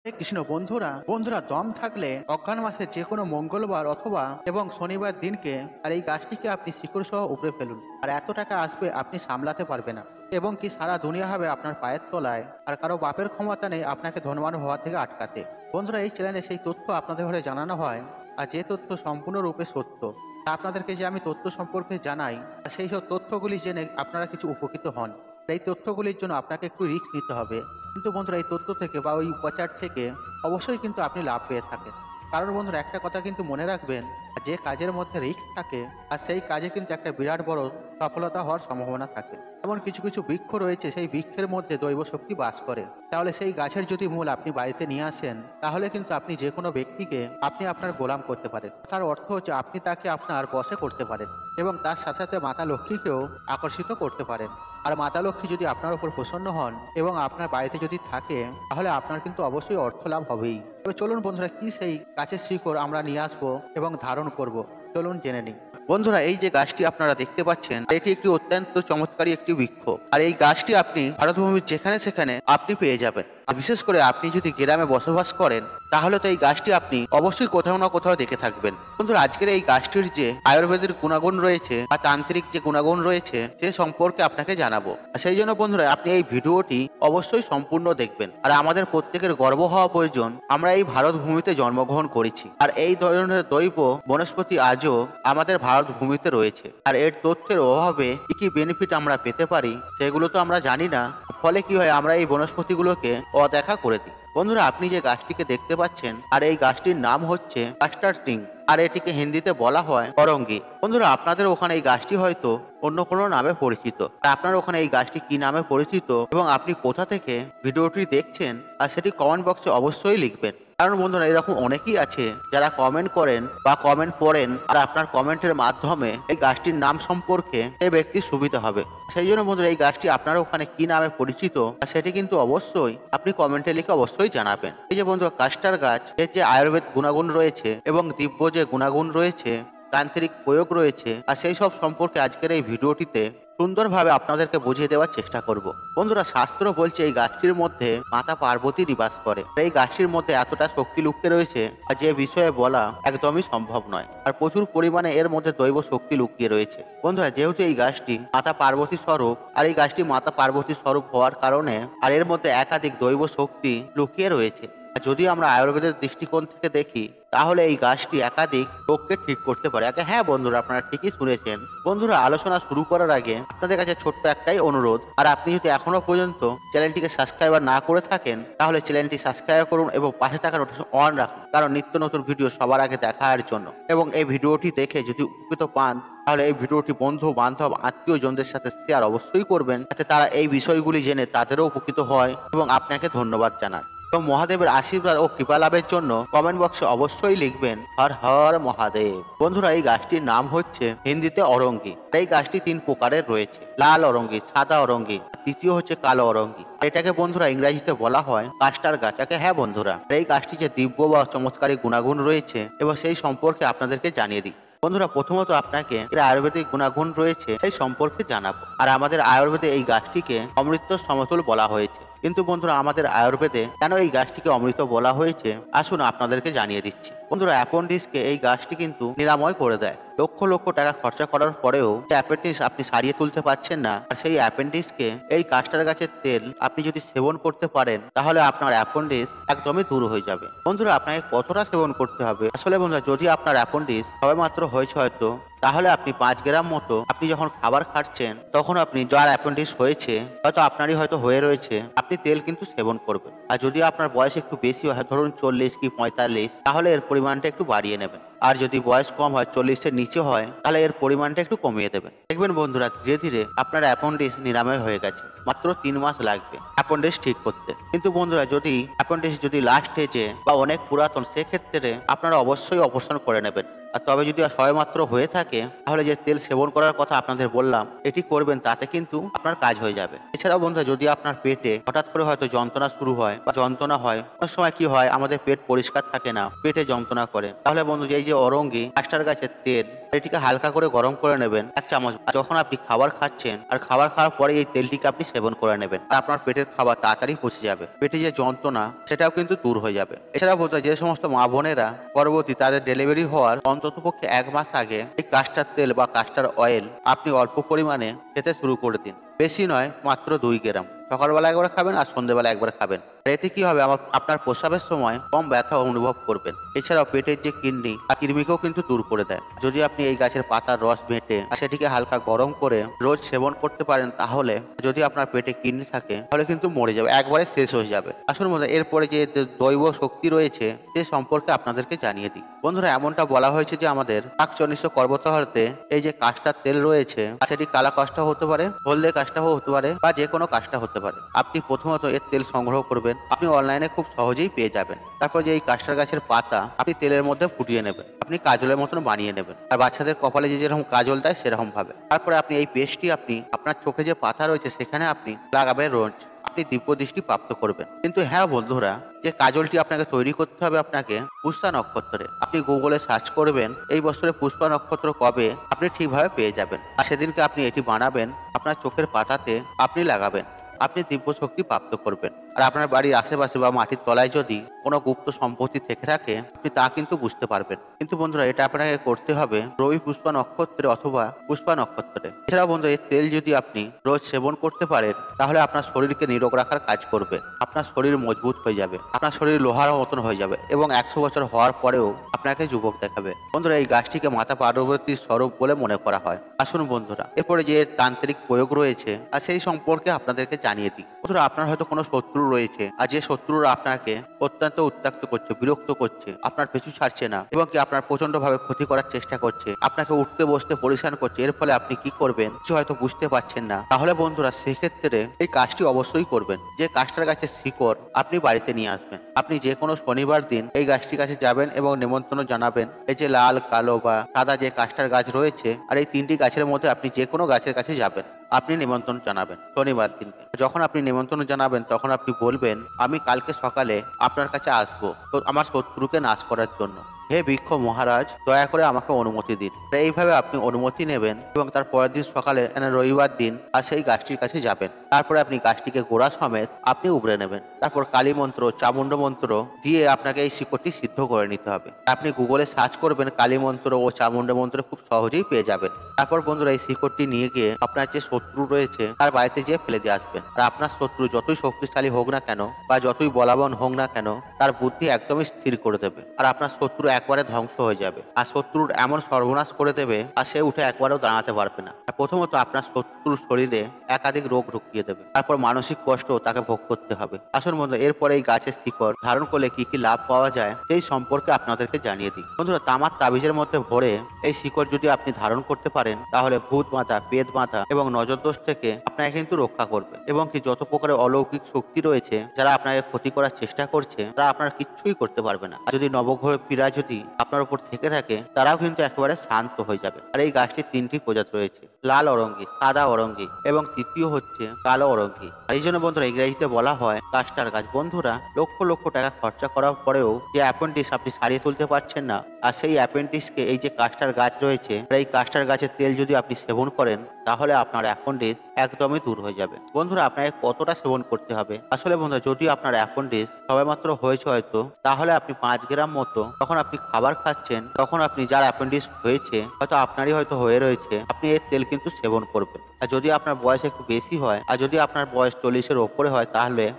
কৃষ্ণ বন্ধুরা বন্ধুরা দম থাকলে অজ্ঞান মাসে যে কোনো মঙ্গলবার অথবা এবং শনিবার দিনকে আর এই গাছটিকে আপনি শিকড় সহ উপড়ে ফেলুন, আর এত টাকা আসবে আপনি সামলাতে পারবে না। এবং কি সারা দুনিয়া হবে আপনার পায়ের তলায়, আর কারো বাপের ক্ষমতা নেই আপনাকে ধনবান হওয়া থেকে আটকাতে। বন্ধুরা এই চ্যানেলে সেই তথ্য আপনাদের ঘরে জানানো হয়, আর যে তথ্য সম্পূর্ণরূপে সত্য তা আপনাদেরকে যে আমি তথ্য সম্পর্কে জানাই, আর সেই সব তথ্যগুলি জেনে আপনারা কিছু উপকৃত হন। এই তথ্যগুলির জন্য আপনাকে একটু রিস্ক নিতে হবে, কিন্তু বন্ধুরা এই তথ্য থেকে বা ওই উপাচার থেকে অবশ্যই কিন্তু আপনি লাভ পেয়ে থাকেন। কারণ বন্ধুরা একটা কথা কিন্তু মনে রাখবেন, যে কাজের মধ্যে রিস্ক থাকে আর সেই কাজে কিন্তু একটা বিরাট বড় সফলতা হওয়ার সম্ভাবনা থাকে। এমন কিছু কিছু বৃক্ষ রয়েছে, সেই বৃক্ষের মধ্যে দৈব শক্তি বাস করে। তাহলে সেই গাছের যদি মূল আপনি বাড়িতে নিয়ে আসেন, তাহলে কিন্তু আপনি যে কোনো ব্যক্তিকে আপনি আপনার গোলাম করতে পারেন। তার অর্থ হচ্ছে আপনি তাকে আপনার বশে করতে পারেন এবং তার সাথে সাথে মাতা লক্ষ্মীকেও আকর্ষিত করতে পারেন। আর মাতা লক্ষ্মী যদি আপনার উপর প্রসন্ন হন এবং আপনার বাড়িতে যদি থাকে, তাহলে আপনার কিন্তু অবশ্যই অর্থ লাভ হবেই। তবে চলুন বন্ধুরা, কি সেই গাছের শিকড় আমরা নিয়ে আসবো এবং ধারণ করব, চলুন জেনে নিই। বন্ধুরা এই যে গাছটি আপনারা দেখতে পাচ্ছেন, এটি একটি অত্যন্ত চমৎকারী একটি বৃক্ষ। আর এই গাছটি আপনি ভারতভূমির যেখানে সেখানে আপনি পেয়ে যাবেন। আর বিশেষ করে আপনি যদি গ্রামে বসবাস করেন, তাহলে তো এই গাছটি আপনি অবশ্যই কোথাও না কোথাও দেখে থাকবেন। বন্ধুরা আজকের এই গাছটির যে আয়ুর্বেদের গুণাগুণ রয়েছে বা তান্ত্রিক যে গুণাগুণ রয়েছে, সে সম্পর্কে আপনাকে জানাবো। আর সেই জন্য বন্ধুরা আপনি এই ভিডিওটি অবশ্যই সম্পূর্ণ দেখবেন। আর আমাদের প্রত্যেকের গর্ব হওয়া প্রয়োজন, আমরা এই ভারত ভূমিতে জন্মগ্রহণ করেছি, আর এই ধরনের দৈব বনস্পতি আজও আমাদের ভারত ভূমিতে রয়েছে। আর এর তথ্যের অভাবে কি কি বেনিফিট আমরা পেতে পারি সেগুলো তো আমরা জানি না। ফলে কি হয়, আমরা এই বনস্পতিগুলোকে অদেখা করে দিই। বন্ধুরা আপনি যে গাছটিকে দেখতে পাচ্ছেন, আর এই গাছটির নাম হচ্ছে কাস্টার্ড টিং, আর এটিকে হিন্দিতে বলা হয় অরঙ্গি। বন্ধুরা আপনাদের ওখানে এই গাছটি হয়তো অন্য কোনো নামে পরিচিত। আর আপনার ওখানে এই গাছটি কি নামে পরিচিত এবং আপনি কোথা থেকে ভিডিওটি দেখছেন, আর সেটি কমেন্ট বক্সে অবশ্যই লিখবেন। কারণ বন্ধুরা এরকম অনেকেই আছে যারা কমেন্ট করেন বা কমেন্ট পড়েন, আর আপনার কমেন্টের মাধ্যমে এই গাছটির নাম সম্পর্কে সেই ব্যক্তির সুবিধা হবে। সেই জন্য বন্ধুরা এই গাছটি আপনার ওখানে কি নামে পরিচিত সেটি কিন্তু অবশ্যই আপনি কমেন্টে লিখে অবশ্যই জানাবেন। এই যে বন্ধুরা কাস্টার গাছ, এর যে আয়ুর্বেদ গুণাগুণ রয়েছে এবং দিব্য যে গুণাগুণ রয়েছে, তান্ত্রিক প্রয়োগ রয়েছে, আর সেই সব সম্পর্কে আজকের এই ভিডিওটিতে সুন্দরভাবে আপনাদেরকে বুঝিয়ে দেওয়ার চেষ্টা করব। বন্ধুরা শাস্ত্র বলছে এই গাছটির মধ্যে মাতা পার্বতী নিবাস করে। এই গাছটির মধ্যে এতটা শক্তি লুকিয়ে রয়েছে আর যে বিষয়ে বলা একদমই সম্ভব নয়। আর প্রচুর পরিমাণে এর মধ্যে দৈব শক্তি লুকিয়ে রয়েছে। বন্ধুরা যেহেতু এই গাছটি মাতা পার্বতী স্বরূপ, আর এই গাছটি মাতা পার্বতী স্বরূপ হওয়ার কারণে আর এর মধ্যে একাধিক দৈব শক্তি লুকিয়ে রয়েছে। যদি আমরা আয়ুর্বেদের দৃষ্টিকোণ থেকে দেখি, তাহলে এই গাছটি একাধিক রোগকে ঠিক করতে পারে। হ্যাঁ বন্ধুরা আপনারা ঠিকই শুনেছেন। বন্ধুরা আলোচনা শুরু করার আগে আপনাদের কাছে ছোট্ট একটাই অনুরোধ, আর আপনি যদি এখনো পর্যন্ত চ্যানেলটিকে সাবস্ক্রাইব না করে থাকেন, তাহলে চ্যানেলটি সাবস্ক্রাইব করুন এবং পাশে থাকা নোটিফিকেশন অন রাখুন, কারণ নিত্য নতুন ভিডিও সবার আগে দেখার জন্য। এবং এই ভিডিওটি দেখে যদি উপকৃত পান, তাহলে এই ভিডিওটি বন্ধু বান্ধব আত্মীয় জনদের সাথে শেয়ার অবশ্যই করবেন, যাতে তারা এই বিষয়গুলি জেনে তাদেরও উপকৃত হয় এবং আপনাকে ধন্যবাদ জানান। এবং মহাদেবের আশীর্বাদ ও কৃপা লাভের জন্য কমেন্ট বক্সে অবশ্যই লিখবেন হর হর মহাদেব। বন্ধুরা এই গাছটির নাম হচ্ছে হিন্দিতে অরঙ্গি। এই গাছটি তিন প্রকারের রয়েছে, লাল অরঙ্গি, সাদা অরঙ্গি, তৃতীয় হচ্ছে কালো অরঙ্গি। এটাকে বন্ধুরা ইংরেজিতে বলা হয় কাস্টার গাছ। হ্যাঁ বন্ধুরা এই গাছটি যে দিব্য বা চমৎকারী গুণাগুণ রয়েছে এবং সেই সম্পর্কে আপনাদেরকে জানিয়ে দিই। বন্ধুরা প্রথমত আপনাকে এর আয়ুর্বেদিক গুণাগুণ রয়েছে সেই সম্পর্কে জানাবো। আর আমাদের আয়ুর্বেদে এই গাছটিকে অমৃত সমতুল বলা হয়েছে। কিন্তু বন্ধুরা আমাদের আয়ুর্বেদে কেন এই গাছটিকে অমৃত বলা হয়েছে, আসুন আপনাদেরকে জানিয়ে দিচ্ছি। বন্ধুরা অ্যাপেন্ডিক্সকে এই গাছটি কিন্তু নিরাময় করে দেয়। লক্ষ লক্ষ টাকা খরচা করার পরেও যে অ্যাপেন্ডিক্স আপনি সারিয়ে তুলতে পারছেন না, আর সেই অ্যাপেন্ডিক্সকে এই কাস্টার গাছের তেল আপনি যদি সেবন করতে পারেন, তাহলে আপনার অ্যাপেন্ডিক্স একদমই দূর হয়ে যাবে। বন্ধুরা আপনাকে কতটা সেবন করতে হবে, আসলে বন্ধুরা যদি আপনার অ্যাপেন্ডিক্স সবেমাত্র হয়েছে হয়তো, তাহলে আপনি 5 গ্রাম মতো আপনি যখন খাবার খাচ্ছেন, তখন আপনি যার অ্যাপেন্ডিক্স হয়েছে হয়তো আপনারই হয়তো হয়ে রয়েছে, আপনি তেল কিন্তু সেবন করবেন। আর যদি আপনার বয়স একটু বেশি হয়, ধরুন 40 কি 45, তাহলে এর পরিমাণটা একটু বাড়িয়ে নেবেন। আর যদি বয়স কম হয়, 40-এর নিচে হয়, তাহলে এর পরিমাণটা একটু কমিয়ে দেবেন। দেখবেন বন্ধুরা ধীরে ধীরে আপনার অ্যাপেন্ডিক্স নিরাময় হয়ে গেছে। মাত্র 3 মাস লাগবে অ্যাপেন্ডিক্স ঠিক করতে। কিন্তু বন্ধুরা যদি অ্যাপেন্ডিক্স যদি লাস্ট স্টেজে বা অনেক পুরাতন, সেক্ষেত্রে আপনারা অবশ্যই অপারেশন করে নেবেন। আর তবে যদি সবেমাত্র হয়ে থাকে, তাহলে যে তেল সেবন করার কথা আপনাদের বললাম এটি করবেন, তাতে কিন্তু আপনার কাজ হয়ে যাবে। এছাড়াও বন্ধুরা যদি আপনার পেটে হঠাৎ করে হয়তো যন্ত্রণা শুরু হয় বা যন্ত্রণা হয়, অনেক সময় কি হয় আমাদের পেট পরিষ্কার থাকে না, পেটে যন্ত্রণা করে, তাহলে বন্ধু এই যে অরঙ্গি কাস্টার গাছের তেল এটিকে হালকা করে গরম করে নেবেন 1 চামচ। যখন আপনি খাবার খাচ্ছেন আর খাবার খাওয়ার পরে এই তেলটিকে আপনি সেবন করে নেবেন, আর আপনার পেটের খাবার তাড়াতাড়ি পচে যাবে। পেটে যে যন্ত্রণা সেটাও কিন্তু দূর হয়ে যাবে। এছাড়াও বন্ধুরা, যে সমস্ত মা বোনেরা পরবর্তী তাদের ডেলিভারি হওয়ার অন্ততপক্ষে 1 মাস আগে এই কাস্টার তেল বা কাস্টার অয়েল আপনি অল্প পরিমাণে খেতে শুরু করে দিন। বেশি নয়, মাত্র 2 গ্রাম। সকালবেলা একবার খাবেন আর সন্ধ্যেবেলা একবার খাবেন। এতে কি হবে, আপনার প্রস্রাবের সময় কম ব্যথা অনুভব করবেন। এছাড়াও পেটের যে কিডনি আর কৃমিকেও কিন্তু দূর করে দেয়। যদি আপনি এই গাছের পাতার রস বেটে সেটিকে হালকা গরম করে রোজ সেবন করতে পারেন, তাহলে যদি আপনার পেটে কিডনি থাকে তাহলে কিন্তু মরে যাবে, একবারে শেষ হয়ে যাবে। আসুন বন্ধুরা, এরপরে যে দৈব শক্তি রয়েছে সে সম্পর্কে আপনাদেরকে জানিয়ে দিই। বন্ধুরা, এমনটা বলা হয়েছে যে আমাদের পাকচনিষ্ঠ পর্বতারতে এই যে কাস্টার তেল রয়েছে সেটি কালা কাষ্টা হতে পারে, হলদে কাষ্টাও হতে পারে, বা যে কোনো কাষ্টা হতে পারে। আপনি প্রথমত এর তেল সংগ্রহ করবেন, আপনি অনলাইনে খুব সহজেই পেয়ে যাবেন। তারপর যে এই কাস্টার গাছের পাতা আপনি তেলের মধ্যে ফুটিয়ে নেবেন, আপনি কাজলের মতন বানিয়ে নেবেন, আর বাচ্চাদের কপালে যে যেরকম কাজল দেয় সেরকম ভাবে। তারপরে আপনি এই পেস্টটি আপনি আপনার চোখে যে পাতা রয়েছে সেখানে আপনি লাগাবেন রোজ। আপনি দিব্য দৃষ্টি প্রাপ্ত করবেন। কিন্তু হ্যাঁ বন্ধুরা, যে কাজলটি আপনাকে তৈরি করতে হবে আপনাকে পুষ্পা নক্ষত্রে। আপনি গুগলে সার্চ করবেন এই বছরে পুষ্পা নক্ষত্র কবে, আপনি ঠিকভাবে পেয়ে যাবেন। আর সেদিনকে আপনি এটি বানাবেন, আপনার চোখের পাতাতে আপনি লাগাবেন, আপনি দিব্য শক্তি প্রাপ্ত করবেন। আর আপনার বাড়ির আশেপাশে বা মাটির তলায় যদি কোনো গুপ্ত সম্পত্তি থেকে থাকে আপনি তা কিন্তু বুঝতে পারবেন। কিন্তু বন্ধুরা, এটা আপনাকে করতে হবে রবি পুষ্পা নক্ষত্রে অথবা পুষ্পা নক্ষত্রে। এছাড়াও বন্ধু, এই তেল যদি আপনি রোজ সেবন করতে পারেন তাহলে আপনার শরীরকে নিরোগ রাখার কাজ করবে। আপনার শরীর মজবুত হয়ে যাবে, আপনার শরীর লোহার মতন হয়ে যাবে, এবং 100 বছর হওয়ার পরেও আপনাকে যুবক দেখাবে। বন্ধুরা, এই গাছটিকে মাতা পার্বতীর স্বরূপ বলে মনে করা হয়। আসুন বন্ধুরা, এরপরে যে তান্ত্রিক প্রয়োগ রয়েছে আর সেই সম্পর্কে আপনাদেরকে জানিয়ে দিই। বন্ধুরা, আপনার হয়তো কোনো শত্রু রয়েছে, আর যে শত্রুরা আপনাকে অত্যন্ত উত্ত্যক্ত করছে, বিরক্ত করছে, আপনার পিছু ছাড়ছে না, এবং কি আপনার প্রচন্ড ভাবে ক্ষতি করার চেষ্টা করছে, আপনাকে উঠতে বসতে পরিশান করছে। এর ফলে আপনি কি করবেন কিছু হয়তো বুঝতে পারছেন না। তাহলে বন্ধুরা, সেক্ষেত্রে এই কাজটি অবশ্যই করবেন। যে কাজটার গাছের শিকড় আপনি বাড়িতে নিয়ে আসবেন। আপনি যে কোনো শনিবার দিন এই গাছটির কাছে যাবেন এবং নিমন্ত্রণ জানাবেন। এই যে লাল, কালো বা সাদা যে কাস্টার গাছ রয়েছে, আর এই 3টি গাছের মধ্যে আপনি যে কোনো গাছের কাছে যাবেন, আপনি নিমন্ত্রণ জানাবেন শনিবার দিনকে। যখন আপনি নিমন্ত্রণ জানাবেন তখন আপনি বলবেন, আমি কালকে সকালে আপনার কাছে আসবো তো আমার শত্রুকে নাশ করার জন্য। হে বৃক্ষ মহারাজ, দয়া করে আমাকে অনুমতি দিন। এইভাবে আপনি অনুমতি নেবেন এবং তার পরের দিন সকালে রবিবার দিন আর সেই গাছটির কাছে যাবেন। তারপরে আপনি গাছটিকে গোড়া সমেত আপনি উবড়ে নেবেন। তারপর কালী মন্ত্র, চামুণ্ড মন্ত্র দিয়ে আপনাকে এই শিকড়টি সিদ্ধ করে নিতে হবে। আপনি গুগলে সার্চ করবেন কালী মন্ত্র ও চামুণ্ড মন্ত্র, খুব সহজেই পেয়ে যাবেন। তারপর বন্ধুরা, এই শিকড়টি নিয়ে গিয়ে আপনার যে শত্রু রয়েছে তার বাড়িতে যেয়ে ফেলে দিয়ে আসবেন। আর আপনার শত্রু যতই শক্তিশালী হোক না কেন বা যতই বলাবন হোক না কেন, তার বুদ্ধি একদমই স্থির করে দেবে, আর আপনার শত্রু একবারে ধ্বংস হয়ে যাবে। আর শত্রুর এমন সর্বনাশ করে দেবে আর সে উঠে একবারেও দাঁড়াতে পারবে না। আর প্রথমত আপনার শত্রুর শরীরে একাধিক রোগ ঢুকিয়ে দেবে, তারপর মানসিক কষ্ট তাকে ভোগ করতে হবে। আসুন বন্ধু, এরপরে এই গাছের শিকড় ধারণ করলে কি কি লাভ পাওয়া যায় সেই সম্পর্কে আপনাদেরকে জানিয়ে দিই। বন্ধুরা, তামার তাবিজের মধ্যে ভরে এই শিকড় যদি আপনি ধারণ করতে পারেন তাহলে ভূত মাথা, পেট মাথা এবং নজর দোষ থেকে আপনাকে কিন্তু রক্ষা করবে, এবং কি যত প্রকারের অলৌকিক শক্তি রয়েছে যারা আপনাকে ক্ষতি করার চেষ্টা করছে তারা আপনার কিচ্ছুই করতে পারবে না। আর যদি নবগ্রহ পীড়া যদি আপনার উপর থেকে থাকে তারাও কিন্তু একেবারে শান্ত হয়ে যাবে। আর এই গাছটির 3টি প্রজাতি রয়েছে, লাল অরঙ্গি, সাদা অরঙ্গি এবং তৃতীয় হচ্ছে কালো অরঙ্গি। এই জন্য বন্ধুরা, ইংরেজিতে বলা হয় কাস্টার গাছ। বন্ধুরা, লক্ষ লক্ষ টাকা খরচা করার পরেও যে অ্যাপেন্ডিক্স আপনি সারিয়ে তুলতে পারছেন না, আর সেই অ্যাপেন্ডিক্সকে এই যে কাস্টার গাছ রয়েছে, এই কাস্টার গাছের তেল যদি আপনি সেবন করেন তাহলে আপনার অ্যাপেন্ডিক্স একদমই দূর হয়ে যাবে। বন্ধুরা, আপনাকে কতটা সেবন করতে হবে? আসলে বন্ধুরা, যদি আপনার অ্যাপেন্ডিক্স সবেমাত্র হয়েছে হয়তো, তাহলে আপনি 5 গ্রাম মতো যখন আপনি খাবার খাচ্ছেন তখন আপনি যার অ্যাপেন্ডিক্স হয়েছে হয়তো আপনারই হয়তো হয়ে রয়েছে, আপনি এর তেল কিন্তু সেবন করবেন। আর যদি আপনার বয়স একটু বেশি হয় আর যদি আপনার বয়স 40-এর ওপরে হয়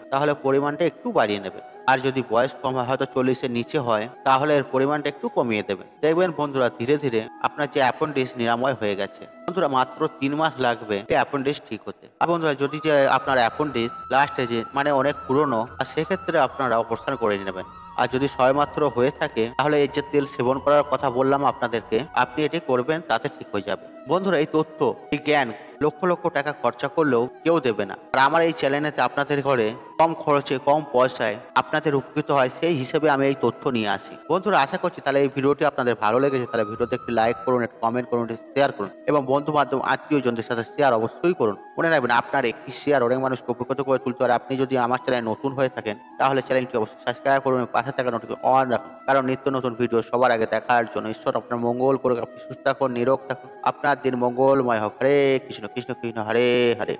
তাহলে পরিমাণটা একটু বাড়িয়ে নেবেন। আর যদি বয়স কম হয়, হয়তো 40-এর নিচে হয়, তাহলে এর পরিমাণটা একটু কমিয়ে দেবেন। দেখবেন বন্ধুরা, ধীরে ধীরে আপনার যে অ্যাপেন্ডিক্স নিরাময় হয়ে গেছে। বন্ধুরা, মাত্র 3 মাস লাগবে এই অ্যাপেন্ডিক্স ঠিক হতে। আর বন্ধুরা, যদি যে আপনার অ্যাপেন্ডিক্স লাস্ট স্টেজে মানে অনেক পুরনো, আর সেক্ষেত্রে আপনারা অপারেশন করে নেবেন। আর যদি সবেমাত্র হয়ে থাকে তাহলে এই যে তেল সেবন করার কথা বললাম আপনাদেরকে, আপনি এটি করবেন, তাতে ঠিক হয়ে যাবে। বন্ধুরা, এই তথ্য, এই জ্ঞান লক্ষ লক্ষ টাকা খরচা করলেও কেউ দেবে না। আর আমার এই চ্যানেলেতে আপনাদের ঘরে কম খরচে কম পয়সায় আপনাদের উপকৃত হয়, সেই হিসেবে আমি এই তথ্য নিয়ে আসি। বন্ধুরা, আশা করছি তাহলে এই ভিডিওটি আপনাদের ভালো লেগেছে। তাহলে ভিডিওতে একটি লাইক করুন, একটি কমেন্ট করুন, একটি শেয়ার করুন এবং বন্ধু বান্ধব আত্মীয়জনদের সাথে শেয়ার অবশ্যই করুন। মনে রাখবেন, আপনার একটি শেয়ার অনেক মানুষকে উপকৃত করে তুলতে পারে। আপনি যদি আমার চ্যানেলে নতুন হয়ে থাকেন তাহলে চ্যানেলটি অবশ্যই সাবস্ক্রাইব করুন এবং পাশে থাকা নোটিফিকেশন অন রাখুন, কারণ নিত্য নতুন ভিডিও সবার আগে দেখার জন্য। ঈশ্বর আপনার মঙ্গল করুক, আপনি সুস্থ থাকুন, নিরোগ থাকুন, আপনার দিন মঙ্গলময় হোক। হরে কৃষ্ণ কৃষ্ণ কৃষ্ণ হরে হরে।